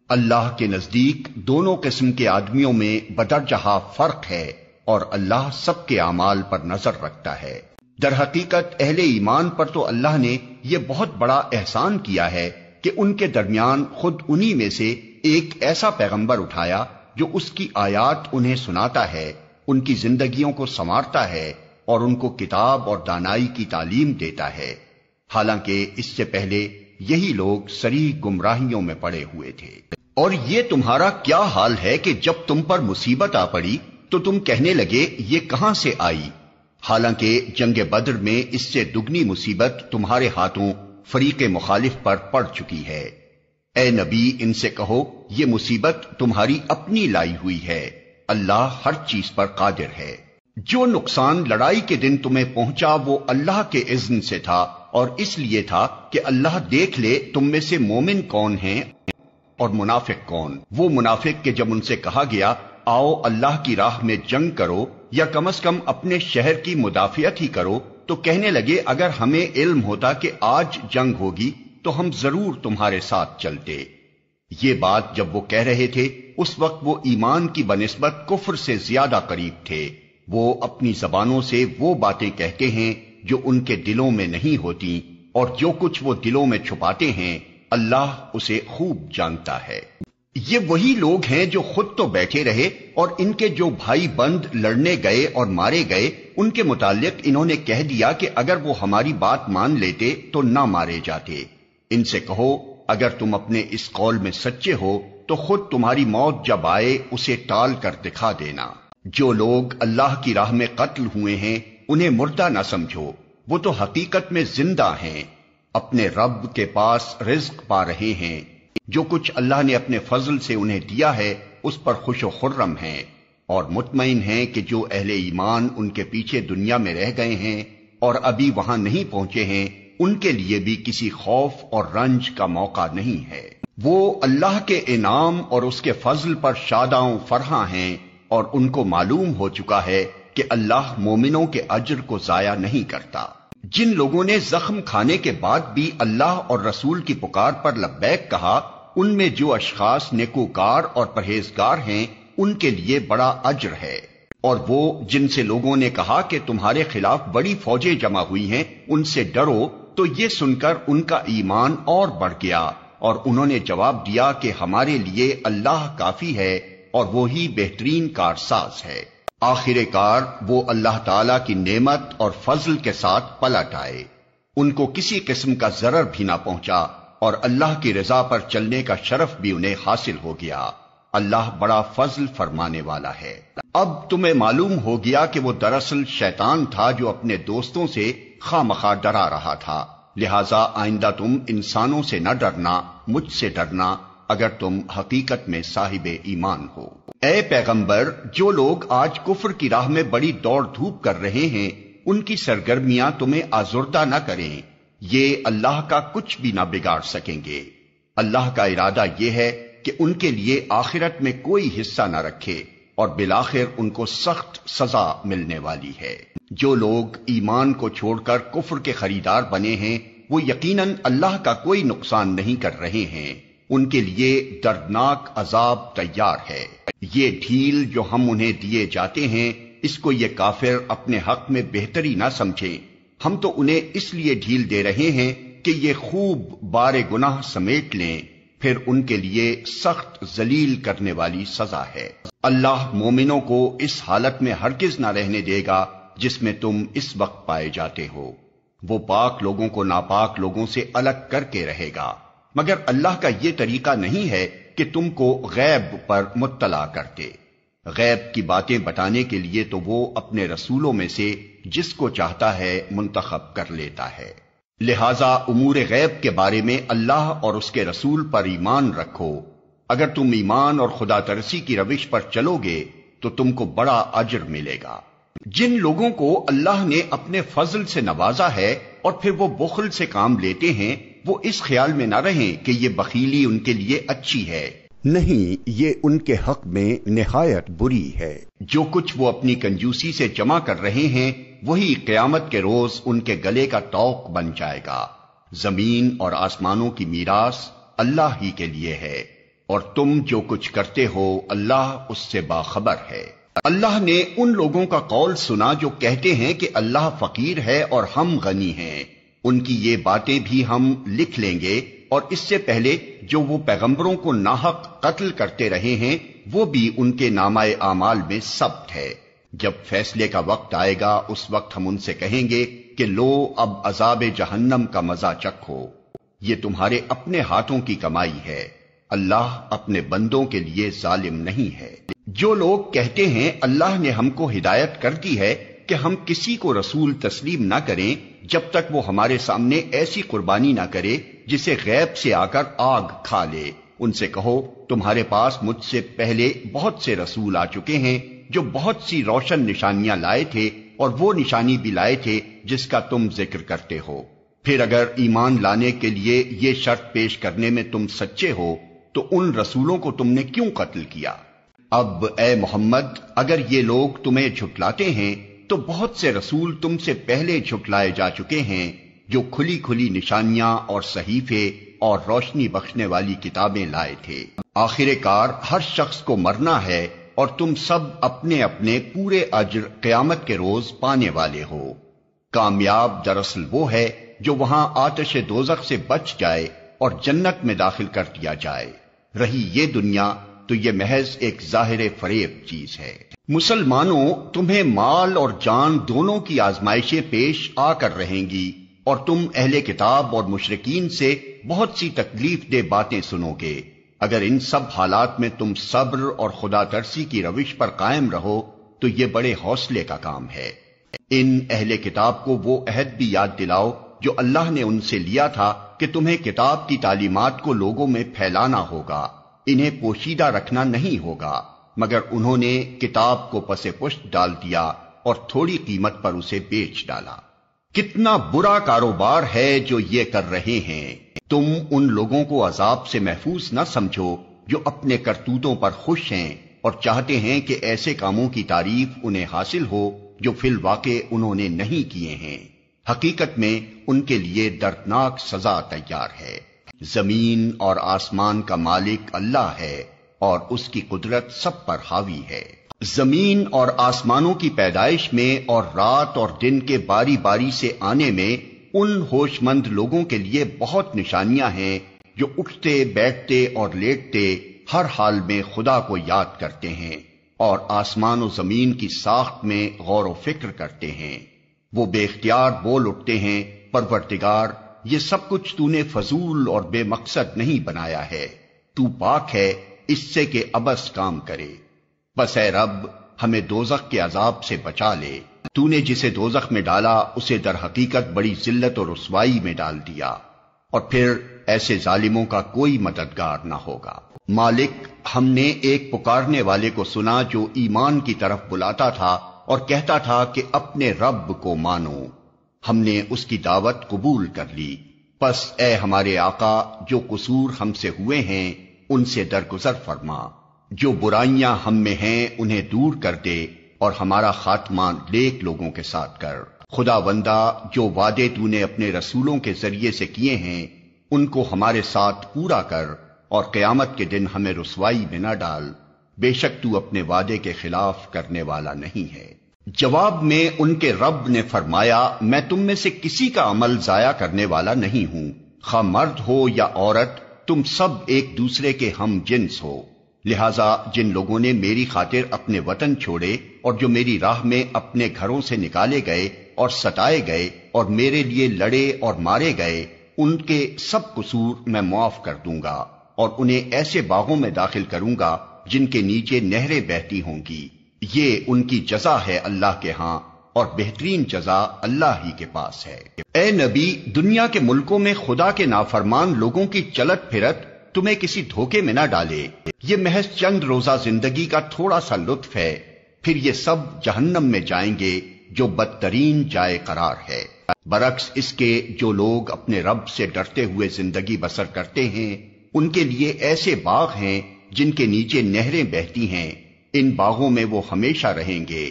اللہ کے نزدیک دونوں قسم کے آدمیوں میں بدرجہ فرق ہے اور اللہ سب کے اعمال پر نظر رکھتا ہے۔ در حقیقت اہل ایمان پر تو اللہ نے یہ بہت بڑا احسان کیا ہے کہ ان کے درمیان خود انہی میں سے ایک ایسا پیغمبر اٹھایا جو اس کی آیات انہیں سناتا ہے، ان کی زندگیوں کو سنوارتا ہے اور ان کو کتاب اور دانائی کی تعلیم دیتا ہے، حالانکہ اس سے پہلے یہی لوگ صریح گمراہیوں میں پڑے ہوئے تھے۔ اور یہ تمہارا کیا حال ہے کہ جب تم پر مصیبت آ پڑی تو تم کہنے لگے یہ کہاں سے آئی، حالانکہ جنگ بدر میں اس سے دگنی مصیبت تمہارے ہاتھوں فریق مخالف پر پڑ چکی ہے۔ اے نبی ان سے کہو یہ مصیبت تمہاری اپنی لائی ہوئی ہے، اللہ ہر چیز پر قادر ہے۔ جو نقصان لڑائی کے دن تمہیں پہنچا وہ اللہ کے اذن سے تھا اور اس لیے تھا کہ اللہ دیکھ لے تم میں سے مومن کون ہیں اور منافق کون۔ وہ منافق کہ جب ان سے کہا گیا آؤ اللہ کی راہ میں جنگ کرو یا کم از کم اپنے شہر کی مدافعت ہی کرو، تو کہنے لگے اگر ہمیں علم ہوتا کہ آج جنگ ہوگی تو ہم ضرور تمہارے ساتھ چلتے۔ یہ بات جب وہ کہہ رہے تھے اس وقت وہ ایمان کی بنسبت کفر سے زیادہ قریب تھے۔ وہ اپنی زبانوں سے وہ باتیں کہتے ہیں جو ان کے دلوں میں نہیں ہوتی، اور جو کچھ وہ دلوں میں چھپاتے ہیں اللہ اسے خوب جانتا ہے۔ یہ وہی لوگ ہیں جو خود تو بیٹھے رہے اور ان کے جو بھائی بند لڑنے گئے اور مارے گئے ان کے متعلق انہوں نے کہہ دیا کہ اگر وہ ہماری بات مان لیتے تو نہ مارے جاتے۔ ان سے کہو اگر تم اپنے اس قول میں سچے ہو تو خود تمہاری موت جب آئے اسے ٹال کر دکھا دینا۔ جو لوگ اللہ کی راہ میں قتل ہوئے ہیں انہیں مردہ نہ سمجھو، وہ تو حقیقت میں زندہ ہیں، اپنے رب کے پاس رزق پا رہے ہیں۔ جو کچھ اللہ نے اپنے فضل سے انہیں دیا ہے اس پر خوش و خرم ہیں اور مطمئن ہیں کہ جو اہل ایمان ان کے پیچھے دنیا میں رہ گئے ہیں اور ابھی وہاں نہیں پہنچے ہیں ان کے لیے بھی کسی خوف اور رنج کا موقع نہیں ہے۔ وہ اللہ کے انعام اور اس کے فضل پر شاداں و فرحاں ہیں اور ان کو معلوم ہو چکا ہے کہ اللہ مومنوں کے اجر کو ضائع نہیں کرتا۔ جن لوگوں نے زخم کھانے کے بعد بھی اللہ اور رسول کی پکار پر لبیک کہا ان میں جو اشخاص نیکوکار اور پرہیزگار ہیں ان کے لیے بڑا اجر ہے۔ اور وہ جن سے لوگوں نے کہا کہ تمہارے خلاف بڑی فوجیں جمع ہوئی ہیں ان سے ڈرو، تو یہ سن کر ان کا ایمان اور بڑھ گیا اور انہوں نے جواب دیا کہ ہمارے لیے اللہ کافی ہے اور وہی بہترین کارساز ہے۔ آخر کار وہ اللہ تعالی کی نعمت اور فضل کے ساتھ پلٹ آئے، ان کو کسی قسم کا ضرر بھی نہ پہنچا اور اللہ کی رضا پر چلنے کا شرف بھی انہیں حاصل ہو گیا۔ اللہ بڑا فضل فرمانے والا ہے۔ اب تمہیں معلوم ہو گیا کہ وہ دراصل شیطان تھا جو اپنے دوستوں سے خواہ مخواہ ڈرا رہا تھا، لہذا آئندہ تم انسانوں سے نہ ڈرنا، مجھ سے ڈرنا اگر تم حقیقت میں صاحب ایمان ہو۔ اے پیغمبر، جو لوگ آج کفر کی راہ میں بڑی دوڑ دھوپ کر رہے ہیں ان کی سرگرمیاں تمہیں آزردہ نہ کریں، یہ اللہ کا کچھ بھی نہ بگاڑ سکیں گے۔ اللہ کا ارادہ یہ ہے کہ ان کے لیے آخرت میں کوئی حصہ نہ رکھے اور بالآخر ان کو سخت سزا ملنے والی ہے۔ جو لوگ ایمان کو چھوڑ کر کفر کے خریدار بنے ہیں وہ یقیناً اللہ کا کوئی نقصان نہیں کر رہے ہیں، ان کے لیے دردناک عذاب تیار ہے۔ یہ ڈھیل جو ہم انہیں دیے جاتے ہیں اس کو یہ کافر اپنے حق میں بہتری نہ سمجھیں، ہم تو انہیں اس لیے ڈھیل دے رہے ہیں کہ یہ خوب بار گناہ سمیٹ لیں، پھر ان کے لیے سخت ذلیل کرنے والی سزا ہے۔ اللہ مومنوں کو اس حالت میں ہرگز نہ رہنے دے گا جس میں تم اس وقت پائے جاتے ہو، وہ پاک لوگوں کو ناپاک لوگوں سے الگ کر کے رہے گا، مگر اللہ کا یہ طریقہ نہیں ہے کہ تم کو غیب پر مطلع کرتے۔ غیب کی باتیں بتانے کے لیے تو وہ اپنے رسولوں میں سے جس کو چاہتا ہے منتخب کر لیتا ہے، لہذا امور غیب کے بارے میں اللہ اور اس کے رسول پر ایمان رکھو۔ اگر تم ایمان اور خدا ترسی کی روش پر چلو گے تو تم کو بڑا اجر ملے گا۔ جن لوگوں کو اللہ نے اپنے فضل سے نوازا ہے اور پھر وہ بخل سے کام لیتے ہیں وہ اس خیال میں نہ رہیں کہ یہ بخیلی ان کے لیے اچھی ہے، نہیں، یہ ان کے حق میں نہایت بری ہے۔ جو کچھ وہ اپنی کنجوسی سے جمع کر رہے ہیں وہی قیامت کے روز ان کے گلے کا طوق بن جائے گا۔ زمین اور آسمانوں کی میراث اللہ ہی کے لیے ہے، اور تم جو کچھ کرتے ہو اللہ اس سے باخبر ہے۔ اللہ نے ان لوگوں کا قول سنا جو کہتے ہیں کہ اللہ فقیر ہے اور ہم غنی ہیں، ان کی یہ باتیں بھی ہم لکھ لیں گے، اور اس سے پہلے جو وہ پیغمبروں کو ناحق قتل کرتے رہے ہیں وہ بھی ان کے نامہ اعمال میں ثبت ہے۔ جب فیصلے کا وقت آئے گا اس وقت ہم ان سے کہیں گے کہ لو اب عذاب جہنم کا مزہ چکھو، یہ تمہارے اپنے ہاتھوں کی کمائی ہے، اللہ اپنے بندوں کے لیے ظالم نہیں ہے۔ جو لوگ کہتے ہیں اللہ نے ہم کو ہدایت کر دی ہے کہ ہم کسی کو رسول تسلیم نہ کریں جب تک وہ ہمارے سامنے ایسی قربانی نہ کرے جسے غیب سے آ کر آگ کھا لے، ان سے کہو تمہارے پاس مجھ سے پہلے بہت سے رسول آ چکے ہیں جو بہت سی روشن نشانیاں لائے تھے، اور وہ نشانی بھی لائے تھے جس کا تم ذکر کرتے ہو۔ پھر اگر ایمان لانے کے لیے یہ شرط پیش کرنے میں تم سچے ہو تو ان رسولوں کو تم نے کیوں قتل کیا؟ اب اے محمد اگر یہ لوگ تمہیں جھٹلاتے ہیں تو بہت سے رسول تم سے پہلے جھٹلائے جا چکے ہیں جو کھلی کھلی نشانیاں اور صحیفے اور روشنی بخشنے والی کتابیں لائے تھے۔ آخر کار ہر شخص کو مرنا ہے اور تم سب اپنے اپنے پورے اجر قیامت کے روز پانے والے ہو۔ کامیاب دراصل وہ ہے جو وہاں آتش دوزخ سے بچ جائے اور جنت میں داخل کر دیا جائے۔ رہی یہ دنیا تو یہ محض ایک ظاہر فریب چیز ہے۔ مسلمانوں، تمہیں مال اور جان دونوں کی آزمائشیں پیش آ کر رہیں گی، اور تم اہل کتاب اور مشرکین سے بہت سی تکلیف دہ باتیں سنو گے۔ اگر ان سب حالات میں تم صبر اور خدا ترسی کی روش پر قائم رہو تو یہ بڑے حوصلے کا کام ہے۔ ان اہل کتاب کو وہ عہد بھی یاد دلاؤ جو اللہ نے ان سے لیا تھا کہ تمہیں کتاب کی تعلیمات کو لوگوں میں پھیلانا ہوگا، انہیں پوشیدہ رکھنا نہیں ہوگا، مگر انہوں نے کتاب کو پس پشت ڈال دیا اور تھوڑی قیمت پر اسے بیچ ڈالا۔ کتنا برا کاروبار ہے جو یہ کر رہے ہیں۔ تم ان لوگوں کو عذاب سے محفوظ نہ سمجھو جو اپنے کرتوتوں پر خوش ہیں اور چاہتے ہیں کہ ایسے کاموں کی تعریف انہیں حاصل ہو جو فی الواقع انہوں نے نہیں کیے ہیں۔ حقیقت میں ان کے لیے دردناک سزا تیار ہے۔ زمین اور آسمان کا مالک اللہ ہے اور اس کی قدرت سب پر حاوی ہے۔ زمین اور آسمانوں کی پیدائش میں اور رات اور دن کے باری باری سے آنے میں ان ہوش مند لوگوں کے لیے بہت نشانیاں ہیں جو اٹھتے بیٹھتے اور لیٹتے ہر حال میں خدا کو یاد کرتے ہیں اور آسمان و زمین کی ساخت میں غور و فکر کرتے ہیں۔ وہ بے اختیار بول اٹھتے ہیں، پروردگار یہ سب کچھ تو نے فضول اور بے مقصد نہیں بنایا ہے، تو پاک ہے اس سے کہ عبث کام کرے۔ بس اے رب ہمیں دوزخ کے عذاب سے بچا لے، تو نے جسے دوزخ میں ڈالا اسے در حقیقت بڑی ذلت اور رسوائی میں ڈال دیا، اور پھر ایسے ظالموں کا کوئی مددگار نہ ہوگا۔ مالک، ہم نے ایک پکارنے والے کو سنا جو ایمان کی طرف بلاتا تھا اور کہتا تھا کہ اپنے رب کو مانو۔ ہم نے اس کی دعوت قبول کر لی، پس اے ہمارے آقا جو قصور ہم سے ہوئے ہیں ان سے درگزر فرما، جو برائیاں ہم میں ہیں انہیں دور کر دے اور ہمارا خاتمہ نیک لوگوں کے ساتھ کر۔ خدا بندہ جو وعدے تو نے اپنے رسولوں کے ذریعے سے کیے ہیں ان کو ہمارے ساتھ پورا کر، اور قیامت کے دن ہمیں رسوائی میں نہ ڈال، بے شک تو اپنے وعدے کے خلاف کرنے والا نہیں ہے۔ جواب میں ان کے رب نے فرمایا، میں تم میں سے کسی کا عمل ضائع کرنے والا نہیں ہوں، خواہ مرد ہو یا عورت، تم سب ایک دوسرے کے ہم جنس ہو۔ لہذا جن لوگوں نے میری خاطر اپنے وطن چھوڑے اور جو میری راہ میں اپنے گھروں سے نکالے گئے اور ستائے گئے اور میرے لیے لڑے اور مارے گئے، ان کے سب قصور میں معاف کر دوں گا اور انہیں ایسے باغوں میں داخل کروں گا جن کے نیچے نہریں بہتی ہوں گی۔ یہ ان کی جزا ہے اللہ کے ہاں، اور بہترین جزا اللہ ہی کے پاس ہے۔ اے نبی، دنیا کے ملکوں میں خدا کے نافرمان لوگوں کی چلت پھرت تمہیں کسی دھوکے میں نہ ڈالے۔ یہ محض چند روزہ زندگی کا تھوڑا سا لطف ہے، پھر یہ سب جہنم میں جائیں گے جو بدترین جائے قرار ہے۔ برعکس اس کے جو لوگ اپنے رب سے ڈرتے ہوئے زندگی بسر کرتے ہیں ان کے لیے ایسے باغ ہیں جن کے نیچے نہریں بہتی ہیں، ان باغوں میں وہ ہمیشہ رہیں گے۔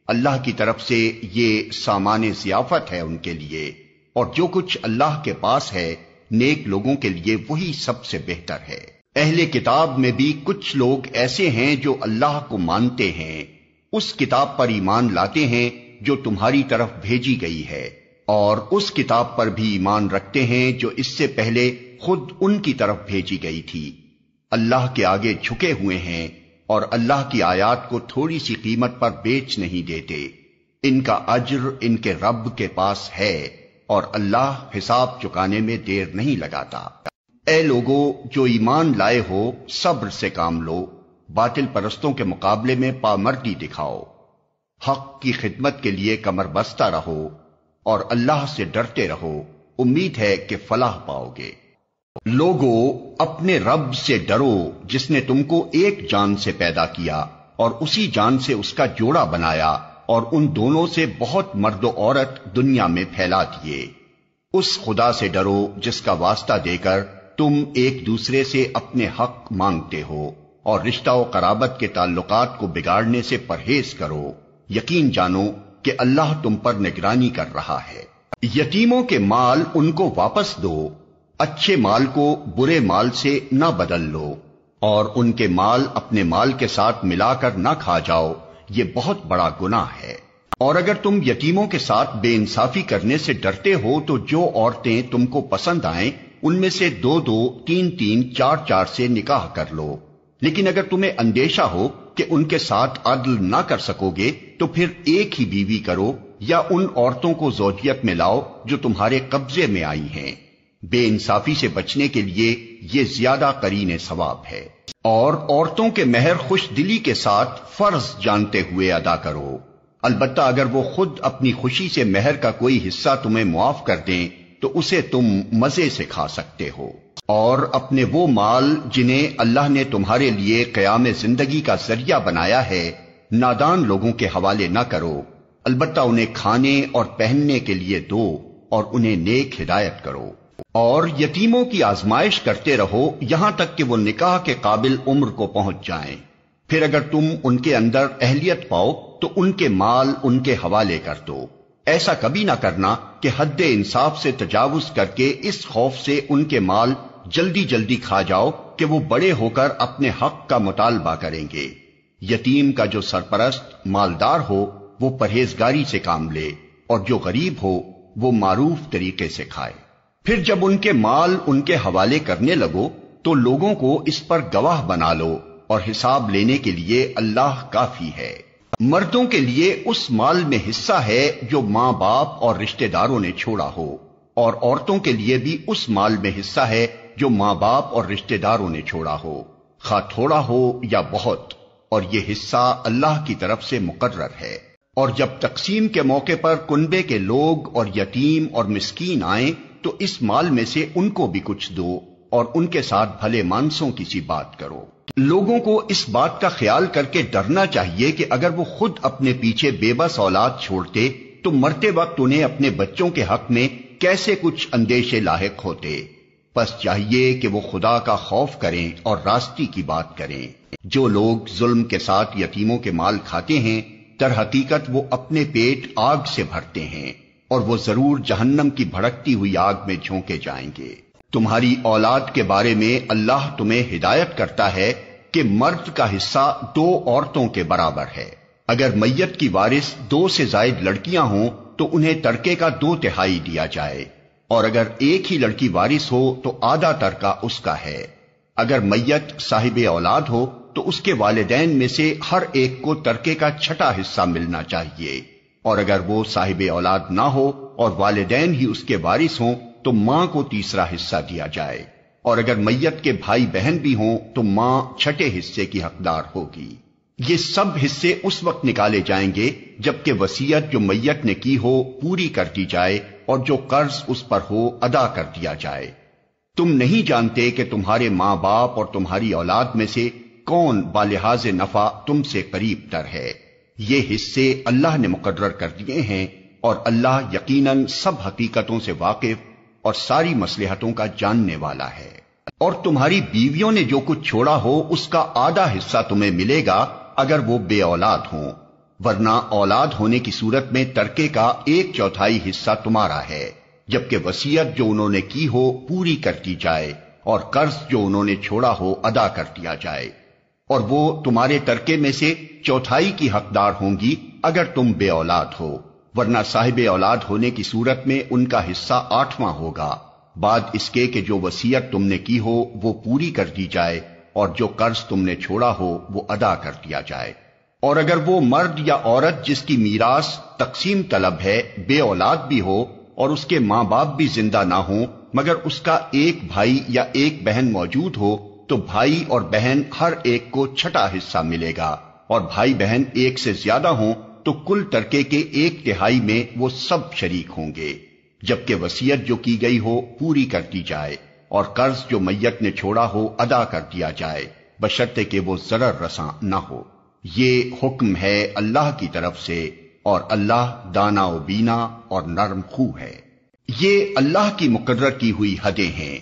اللہ کی طرف سے یہ سامان ضیافت ہے ان کے لیے، اور جو کچھ اللہ کے پاس ہے نیک لوگوں کے لیے وہی سب سے بہتر ہے۔ اہل کتاب میں بھی کچھ لوگ ایسے ہیں جو اللہ کو مانتے ہیں، اس کتاب پر ایمان لاتے ہیں جو تمہاری طرف بھیجی گئی ہے، اور اس کتاب پر بھی ایمان رکھتے ہیں جو اس سے پہلے خود ان کی طرف بھیجی گئی تھی۔ اللہ کے آگے جھکے ہوئے ہیں اور اللہ کی آیات کو تھوڑی سی قیمت پر بیچ نہیں دیتے۔ ان کا اجر ان کے رب کے پاس ہے، اور اللہ حساب چکانے میں دیر نہیں لگاتا۔ اے لوگو جو ایمان لائے ہو، صبر سے کام لو، باطل پرستوں کے مقابلے میں پامردی دکھاؤ، حق کی خدمت کے لیے کمر بستہ رہو، اور اللہ سے ڈرتے رہو، امید ہے کہ فلاح پاؤ گے۔ لوگو اپنے رب سے ڈرو جس نے تم کو ایک جان سے پیدا کیا اور اسی جان سے اس کا جوڑا بنایا، اور ان دونوں سے بہت مرد و عورت دنیا میں پھیلا دیے۔ اس خدا سے ڈرو جس کا واسطہ دے کر تم ایک دوسرے سے اپنے حق مانگتے ہو، اور رشتہ و قرابت کے تعلقات کو بگاڑنے سے پرہیز کرو۔ یقین جانو کہ اللہ تم پر نگرانی کر رہا ہے۔ یتیموں کے مال ان کو واپس دو، اچھے مال کو برے مال سے نہ بدل لو، اور ان کے مال اپنے مال کے ساتھ ملا کر نہ کھا جاؤ، یہ بہت بڑا گناہ ہے۔ اور اگر تم یتیموں کے ساتھ بے انصافی کرنے سے ڈرتے ہو تو جو عورتیں تم کو پسند آئیں ان میں سے 2-2، 3-3، 4-4 سے نکاح کر لو۔ لیکن اگر تمہیں اندیشہ ہو کہ ان کے ساتھ عدل نہ کر سکو گے تو پھر ایک ہی بیوی کرو، یا ان عورتوں کو زوجیت میں لاؤ جو تمہارے قبضے میں آئی ہیں۔ بے انصافی سے بچنے کے لیے یہ زیادہ قرین ثواب ہے۔ اور عورتوں کے مہر خوش دلی کے ساتھ فرض جانتے ہوئے ادا کرو، البتہ اگر وہ خود اپنی خوشی سے مہر کا کوئی حصہ تمہیں معاف کر دیں تو اسے تم مزے سے کھا سکتے ہو۔ اور اپنے وہ مال جنہیں اللہ نے تمہارے لیے قیام زندگی کا ذریعہ بنایا ہے نادان لوگوں کے حوالے نہ کرو، البتہ انہیں کھانے اور پہننے کے لیے دو، اور انہیں نیک ہدایت کرو۔ اور یتیموں کی آزمائش کرتے رہو یہاں تک کہ وہ نکاح کے قابل عمر کو پہنچ جائیں، پھر اگر تم ان کے اندر اہلیت پاؤ تو ان کے مال ان کے حوالے کر دو۔ ایسا کبھی نہ کرنا کہ حد انصاف سے تجاوز کر کے اس خوف سے ان کے مال جلدی جلدی کھا جاؤ کہ وہ بڑے ہو کر اپنے حق کا مطالبہ کریں گے۔ یتیم کا جو سرپرست مالدار ہو وہ پرہیزگاری سے کام لے، اور جو غریب ہو وہ معروف طریقے سے کھائے۔ پھر جب ان کے مال ان کے حوالے کرنے لگو تو لوگوں کو اس پر گواہ بنا لو، اور حساب لینے کے لیے اللہ کافی ہے۔ مردوں کے لیے اس مال میں حصہ ہے جو ماں باپ اور رشتہ داروں نے چھوڑا ہو، اور عورتوں کے لیے بھی اس مال میں حصہ ہے جو ماں باپ اور رشتہ داروں نے چھوڑا ہو، خواہ تھوڑا ہو یا بہت، اور یہ حصہ اللہ کی طرف سے مقرر ہے۔ اور جب تقسیم کے موقع پر کنبے کے لوگ اور یتیم اور مسکین آئیں تو اس مال میں سے ان کو بھی کچھ دو، اور ان کے ساتھ بھلے مانسوں کی سی بات کرو۔ لوگوں کو اس بات کا خیال کر کے ڈرنا چاہیے کہ اگر وہ خود اپنے پیچھے بے بس اولاد چھوڑتے تو مرتے وقت انہیں اپنے بچوں کے حق میں کیسے کچھ اندیشے لاحق ہوتے۔ بس چاہیے کہ وہ خدا کا خوف کریں اور راستی کی بات کریں۔ جو لوگ ظلم کے ساتھ یتیموں کے مال کھاتے ہیں در حقیقت وہ اپنے پیٹ آگ سے بھرتے ہیں، اور وہ ضرور جہنم کی بھڑکتی ہوئی آگ میں جھونکے جائیں گے۔ تمہاری اولاد کے بارے میں اللہ تمہیں ہدایت کرتا ہے کہ مرد کا حصہ 2 عورتوں کے برابر ہے۔ اگر میت کی وارث 2 سے زائد لڑکیاں ہوں تو انہیں ترکے کا 2/3 دیا جائے، اور اگر ایک ہی لڑکی وارث ہو تو آدھا ترکہ اس کا ہے۔ اگر میت صاحب اولاد ہو تو اس کے والدین میں سے ہر ایک کو ترکے کا 6واں حصہ ملنا چاہیے، اور اگر وہ صاحب اولاد نہ ہو اور والدین ہی اس کے وارث ہوں تو ماں کو 3واں حصہ دیا جائے، اور اگر میت کے بھائی بہن بھی ہوں تو ماں 6 حصے کی حقدار ہوگی۔ یہ سب حصے اس وقت نکالے جائیں گے جبکہ وصیت جو میت نے کی ہو پوری کر دی جائے اور جو قرض اس پر ہو ادا کر دیا جائے۔ تم نہیں جانتے کہ تمہارے ماں باپ اور تمہاری اولاد میں سے کون بالحاظ نفع تم سے قریب تر ہے۔ یہ حصے اللہ نے مقرر کر دیے ہیں، اور اللہ یقیناً سب حقیقتوں سے واقف اور ساری مصلحتوں کا جاننے والا ہے۔ اور تمہاری بیویوں نے جو کچھ چھوڑا ہو اس کا آدھا حصہ تمہیں ملے گا اگر وہ بے اولاد ہوں، ورنہ اولاد ہونے کی صورت میں ترکے کا 1/4 حصہ تمہارا ہے، جبکہ وصیت جو انہوں نے کی ہو پوری کر دی جائے اور قرض جو انہوں نے چھوڑا ہو ادا کر دیا جائے، اور وہ تمہارے ترکے میں سے 1/4 کی حقدار ہوں گی اگر تم بے اولاد ہو، ورنہ صاحب اولاد ہونے کی صورت میں ان کا حصہ 8واں ہوگا، بعد اس کے کہ جو وصیت تم نے کی ہو وہ پوری کر دی جائے اور جو قرض تم نے چھوڑا ہو وہ ادا کر دیا جائے۔ اور اگر وہ مرد یا عورت جس کی میراث تقسیم طلب ہے بے اولاد بھی ہو اور اس کے ماں باپ بھی زندہ نہ ہوں مگر اس کا ایک بھائی یا ایک بہن موجود ہو، تو بھائی اور بہن ہر ایک کو 6واں حصہ ملے گا، اور بھائی بہن ایک سے زیادہ ہوں تو کل ترکے کے 1/3 میں وہ سب شریک ہوں گے، جبکہ وصیت جو کی گئی ہو پوری کر دی جائے اور قرض جو میت نے چھوڑا ہو ادا کر دیا جائے، بشرطے کہ وہ ضرر رساں نہ ہو۔ یہ حکم ہے اللہ کی طرف سے، اور اللہ دانا و بینا اور نرم خو ہے۔ یہ اللہ کی مقرر کی ہوئی حدیں ہیں۔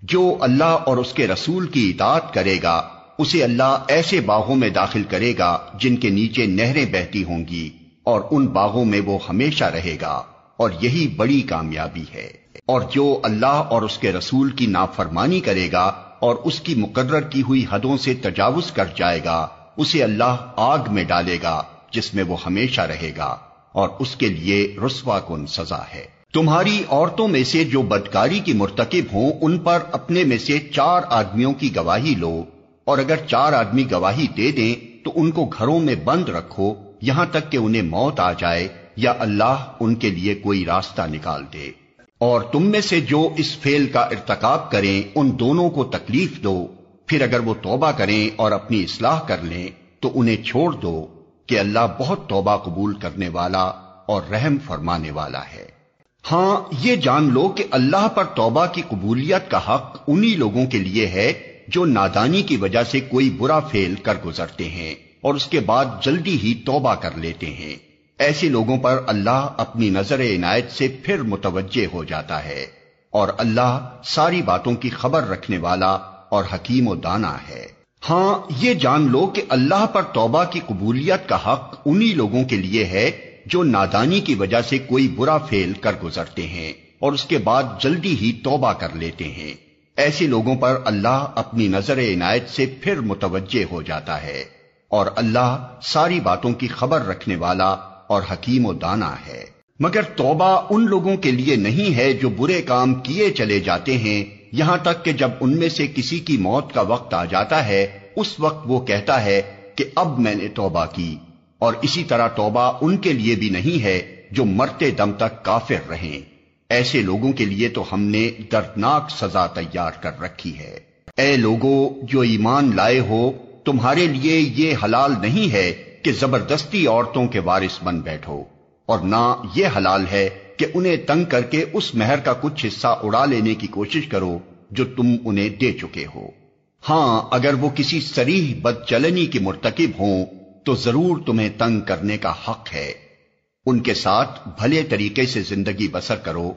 جو اللہ اور اس کے رسول کی اطاعت کرے گا اسے اللہ ایسے باغوں میں داخل کرے گا جن کے نیچے نہریں بہتی ہوں گی، اور ان باغوں میں وہ ہمیشہ رہے گا، اور یہی بڑی کامیابی ہے۔ اور جو اللہ اور اس کے رسول کی نافرمانی کرے گا اور اس کی مقرر کی ہوئی حدوں سے تجاوز کر جائے گا اسے اللہ آگ میں ڈالے گا جس میں وہ ہمیشہ رہے گا، اور اس کے لیے رسوا کن سزا ہے۔ تمہاری عورتوں میں سے جو بدکاری کی مرتکب ہوں ان پر اپنے میں سے 4 آدمیوں کی گواہی لو، اور اگر 4 آدمی گواہی دے دیں تو ان کو گھروں میں بند رکھو یہاں تک کہ انہیں موت آ جائے یا اللہ ان کے لیے کوئی راستہ نکال دے۔ اور تم میں سے جو اس فعل کا ارتکاب کریں ان دونوں کو تکلیف دو، پھر اگر وہ توبہ کریں اور اپنی اصلاح کر لیں تو انہیں چھوڑ دو کہ اللہ بہت توبہ قبول کرنے والا اور رحم فرمانے والا ہے۔ ہاں یہ جان لو کہ اللہ پر توبہ کی قبولیت کا حق انہی لوگوں کے لیے ہے جو نادانی کی وجہ سے کوئی برا فعل کر گزرتے ہیں اور اس کے بعد جلدی ہی توبہ کر لیتے ہیں۔ ایسے لوگوں پر اللہ اپنی نظر عنایت سے پھر متوجہ ہو جاتا ہے، اور اللہ ساری باتوں کی خبر رکھنے والا اور حکیم و دانا ہے۔ ہاں یہ جان لو کہ اللہ پر توبہ کی قبولیت کا حق انہی لوگوں کے لیے ہے جو نادانی کی وجہ سے کوئی برا فعل کر گزرتے ہیں اور اس کے بعد جلدی ہی توبہ کر لیتے ہیں۔ ایسے لوگوں پر اللہ اپنی نظر عنایت سے پھر متوجہ ہو جاتا ہے، اور اللہ ساری باتوں کی خبر رکھنے والا اور حکیم و دانا ہے۔ مگر توبہ ان لوگوں کے لیے نہیں ہے جو برے کام کیے چلے جاتے ہیں یہاں تک کہ جب ان میں سے کسی کی موت کا وقت آ جاتا ہے اس وقت وہ کہتا ہے کہ اب میں نے توبہ کی، اور اسی طرح توبہ ان کے لیے بھی نہیں ہے جو مرتے دم تک کافر رہیں۔ ایسے لوگوں کے لیے تو ہم نے دردناک سزا تیار کر رکھی ہے۔ اے لوگو جو ایمان لائے ہو، تمہارے لیے یہ حلال نہیں ہے کہ زبردستی عورتوں کے وارث بن بیٹھو، اور نہ یہ حلال ہے کہ انہیں تنگ کر کے اس مہر کا کچھ حصہ اڑا لینے کی کوشش کرو جو تم انہیں دے چکے ہو۔ ہاں اگر وہ کسی صریح بدچلنی کے مرتکب ہوں تو ضرور تمہیں تنگ کرنے کا حق ہے۔ ان کے ساتھ بھلے طریقے سے زندگی بسر کرو۔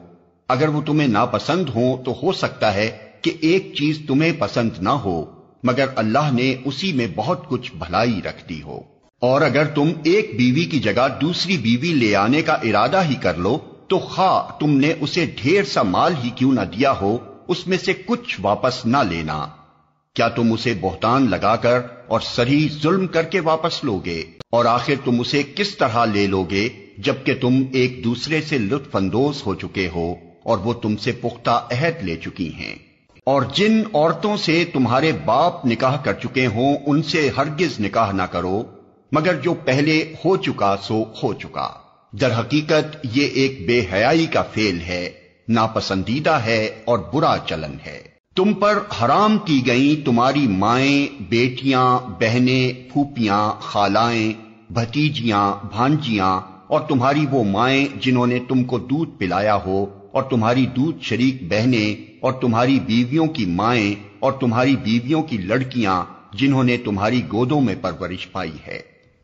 اگر وہ تمہیں ناپسند ہوں تو ہو سکتا ہے کہ ایک چیز تمہیں پسند نہ ہو، مگر اللہ نے اسی میں بہت کچھ بھلائی رکھ دی ہو۔ اور اگر تم ایک بیوی کی جگہ دوسری بیوی لے آنے کا ارادہ ہی کر لو تو خواہ تم نے اسے ڈھیر سا مال ہی کیوں نہ دیا ہو اس میں سے کچھ واپس نہ لینا۔ کیا تم اسے بہتان لگا کر اور صریح ظلم کر کے واپس لوگے؟ اور آخر تم اسے کس طرح لے لوگے جبکہ تم ایک دوسرے سے لطف اندوز ہو چکے ہو اور وہ تم سے پختہ عہد لے چکی ہیں؟ اور جن عورتوں سے تمہارے باپ نکاح کر چکے ہوں ان سے ہرگز نکاح نہ کرو مگر جو پہلے ہو چکا سو ہو چکا۔ در حقیقت یہ ایک بے حیائی کا فعل ہے، ناپسندیدہ ہے اور برا چلن ہے۔ تم پر حرام کی گئیں تمہاری مائیں، بیٹیاں، بہنیں، پھوپھیاں، خالائیں، بھتیجیاں، بھانجیاں، اور تمہاری وہ مائیں جنہوں نے تم کو دودھ پلایا ہو، اور تمہاری دودھ شریک بہنیں، اور تمہاری بیویوں کی مائیں، اور تمہاری بیویوں کی لڑکیاں جنہوں نے تمہاری گودوں میں پرورش پائی ہے۔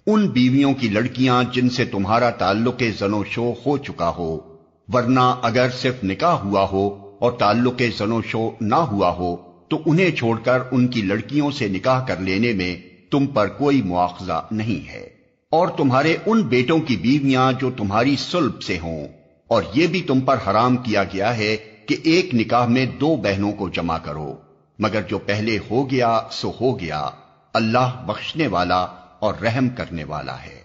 ان بیویوں کی لڑکیاں جن سے تمہارا تعلق زن و شو ہو چکا ہو، ورنہ اگر صرف نکاح ہوا ہو اور تعلق زن و شو نہ ہوا ہو تو انہیں چھوڑ کر ان کی لڑکیوں سے نکاح کر لینے میں تم پر کوئی مواخذہ نہیں ہے، اور تمہارے ان بیٹوں کی بیویاں جو تمہاری صلب سے ہوں، اور یہ بھی تم پر حرام کیا گیا ہے کہ ایک نکاح میں 2 بہنوں کو جمع کرو، مگر جو پہلے ہو گیا سو ہو گیا، اللہ بخشنے والا اور رحم کرنے والا ہے۔